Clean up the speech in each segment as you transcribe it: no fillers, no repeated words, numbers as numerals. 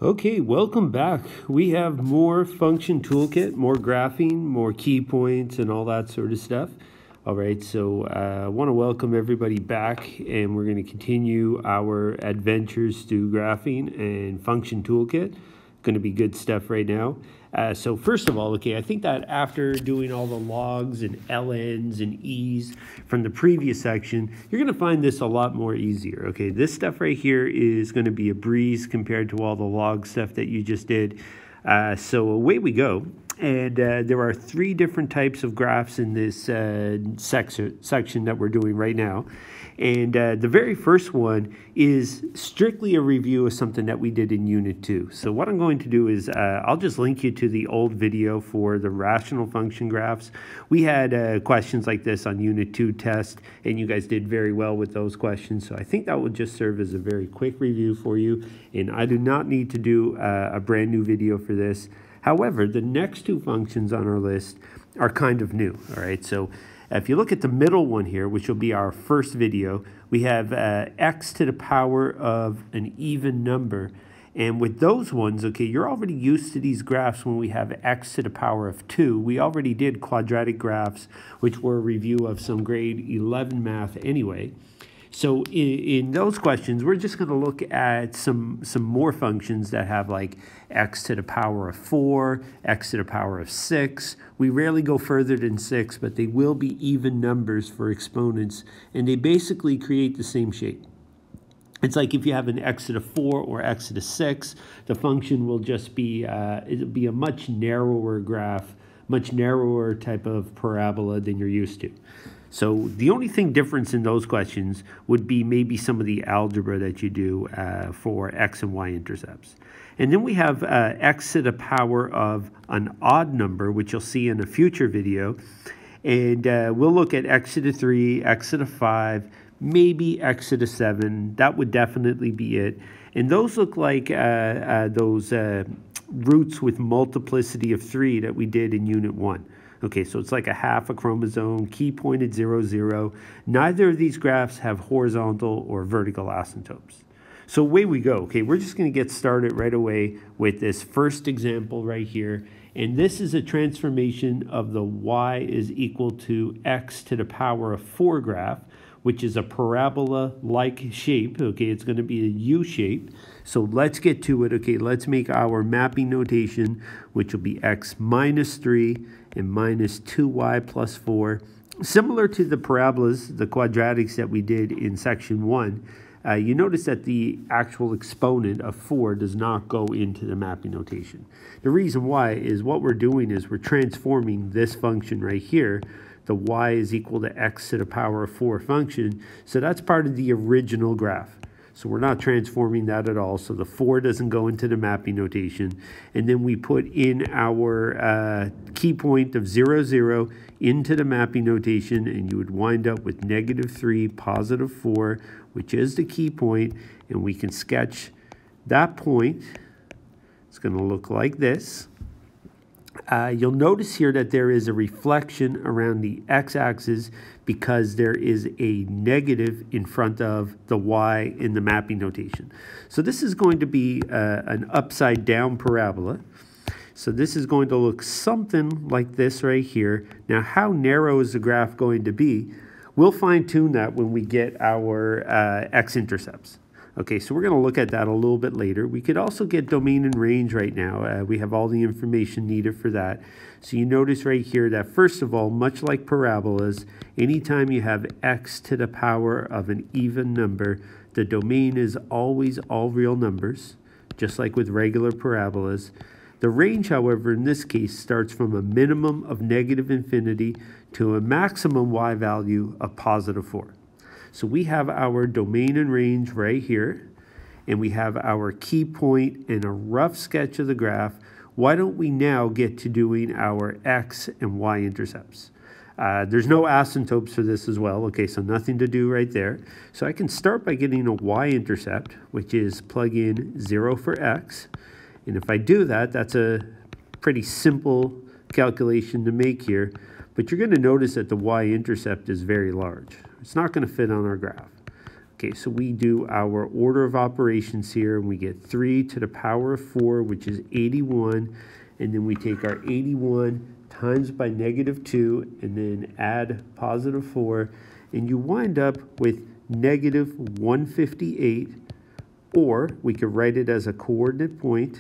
Okay, welcome back. We have more function toolkit, more graphing, more key points, and all that sort of stuff. All right, so I want to welcome everybody back, and we're going to continue our adventures through graphing and function toolkit. Going to be good stuff right now. So first of all, okay, I think that after doing all the logs and ln's and e's from the previous section, you're going to find this a lot more easier. Okay, this stuff right here is going to be a breeze compared to all the log stuff that you just did. So away we go. And there are three different types of graphs in this section that we're doing right now. And the very first one is strictly a review of something that we did in Unit 2. So what I'm going to do is I'll just link you to the old video for the rational function graphs. We had questions like this on Unit 2 test, and you guys did very well with those questions. So I think that will just serve as a very quick review for you. And I do not need to do a brand new video for this. However, the next two functions on our list are kind of new, all right? So if you look at the middle one here, which will be our first video, we have x to the power of an even number. And with those ones, okay, you're already used to these graphs when we have x to the power of 2. We already did quadratic graphs, which were a review of some grade 11 math anyway. So in those questions, we're just going to look at some more functions that have like x to the power of 4, x to the power of 6. We rarely go further than 6, but they will be even numbers for exponents, and they basically create the same shape. It's like if you have an x to the 4 or x to the 6, the function will just be, it'll be a much narrower graph, much narrower type of parabola than you're used to. So the only thing difference in those questions would be maybe some of the algebra that you do for x and y intercepts. And then we have x to the power of an odd number, which you'll see in a future video. And we'll look at x to the 3, x to the 5, maybe x to the 7. That would definitely be it. And those look like those roots with multiplicity of 3 that we did in Unit 1. Okay, so it's like a half a chromosome, key point at 0, 0. Neither of these graphs have horizontal or vertical asymptotes. So away we go. Okay, we're just going to get started right away with this first example right here. And this is a transformation of the y is equal to x to the power of 4 graph, which is a parabola-like shape. Okay, it's going to be a U shape. So let's get to it. Okay, let's make our mapping notation, which will be x minus 3 and minus 2y plus 4. Similar to the parabolas, the quadratics that we did in section 1, you notice that the actual exponent of 4 does not go into the mapping notation. The reason why is what we're doing is we're transforming this function right here. The y is equal to x to the power of 4 function. So that's part of the original graph. So we're not transforming that at all. So the 4 doesn't go into the mapping notation. And then we put in our key point of 0, 0 into the mapping notation, and you would wind up with negative 3, positive 4, which is the key point. And we can sketch that point. It's going to look like this. You'll notice here that there is a reflection around the x-axis because there is a negative in front of the y in the mapping notation. So this is going to be an upside down parabola. So this is going to look something like this right here. Now, how narrow is the graph going to be? We'll fine tune that when we get our x-intercepts. Okay, so we're going to look at that a little bit later. We could also get domain and range right now. We have all the information needed for that. So you notice right here that, first of all, much like parabolas, anytime you have x to the power of an even number, the domain is always all real numbers, just like with regular parabolas. The range, however, in this case, starts from a minimum of negative infinity to a maximum y value of positive 4. So we have our domain and range right here, and we have our key point and a rough sketch of the graph. Why don't we now get to doing our x and y intercepts? There's no asymptotes for this as well. Okay, so nothing to do right there. So I can start by getting a y-intercept, which is plug in 0 for x. And if I do that, that's a pretty simple calculation to make here. But you're going to notice that the y-intercept is very large. It's not going to fit on our graph. Okay, so we do our order of operations here, and we get 3 to the power of 4, which is 81, and then we take our 81 times by negative 2, and then add positive 4, and you wind up with negative 158, or we could write it as a coordinate point.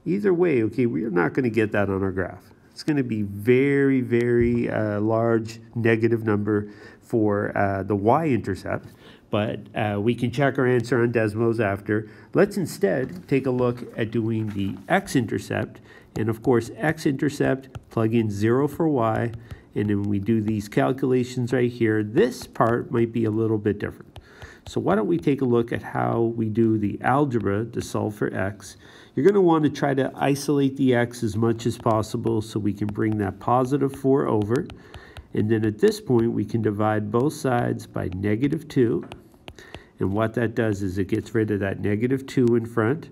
Either way, okay, we are not going to get that on our graph. It's going to be very, very large negative number for the y-intercept, but we can check our answer on Desmos after. Let's instead take a look at doing the x-intercept, and of course, x-intercept, plug in 0 for y, and then we do these calculations right here. This part might be a little bit different. So why don't we take a look at how we do the algebra to solve for x. You're going to want to try to isolate the x as much as possible so we can bring that positive 4 over. And then at this point, we can divide both sides by negative 2. And what that does is it gets rid of that negative 2 in front.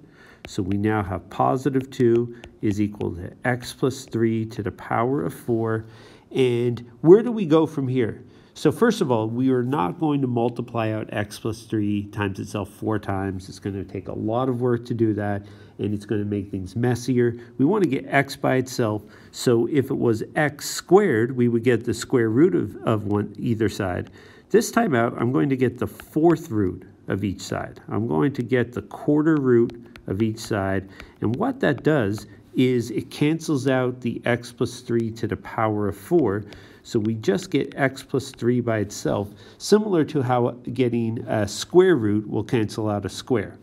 So we now have positive 2 is equal to x plus 3 to the power of 4. And where do we go from here? So first of all, we are not going to multiply out x plus 3 times itself 4 times. It's going to take a lot of work to do that, and it's going to make things messier. We want to get x by itself. So if it was x squared, we would get the square root of either side. This time out, I'm going to get the 4th root of each side. I'm going to get the quarter root of each side. And what that does is it cancels out the x plus 3 to the power of 4. So we just get x plus 3 by itself, similar to how getting a square root will cancel out a square.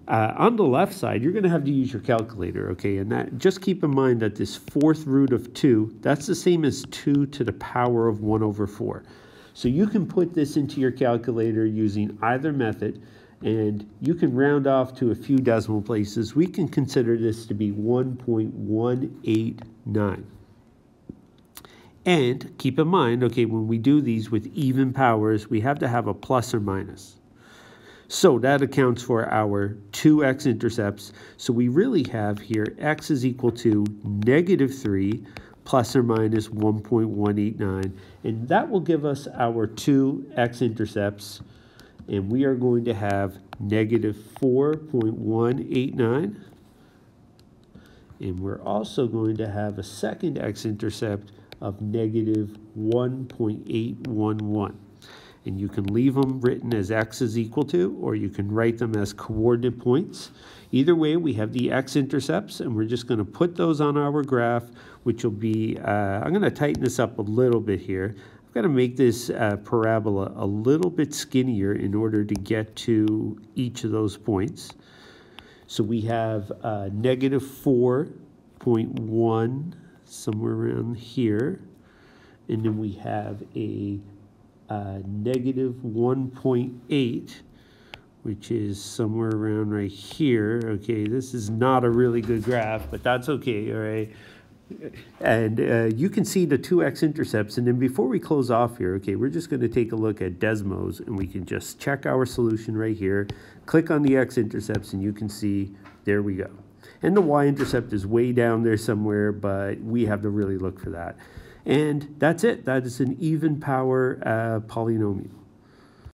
On the left side, you're going to have to use your calculator, okay? And that, just keep in mind that this 4th root of 2, that's the same as 2 to the power of 1 over 4. So you can put this into your calculator using either method, and you can round off to a few decimal places. We can consider this to be 1.189. And keep in mind, okay, when we do these with even powers, we have to have a plus or minus. So that accounts for our 2 x-intercepts. So we really have here x is equal to negative 3 plus or minus 1.189. And that will give us our 2 x-intercepts. And we are going to have negative 4.189. And we're also going to have a second x-intercept of negative 1.811. And you can leave them written as x is equal to, or you can write them as coordinate points. Either way, we have the x-intercepts, and we're just going to put those on our graph, which will be, I'm going to tighten this up a little bit here. I've got to make this parabola a little bit skinnier in order to get to each of those points. So we have negative 4.1 somewhere around here, and then we have a negative 1.8, which is somewhere around right here. Okay, this is not a really good graph, but that's okay, all right? And you can see the 2 x-intercepts, and then before we close off here, okay, we're just going to take a look at Desmos, and we can just check our solution right here, click on the x-intercepts, and you can see, there we go. And the y-intercept is way down there somewhere, but we have to really look for that. And that's it. That is an even power polynomial.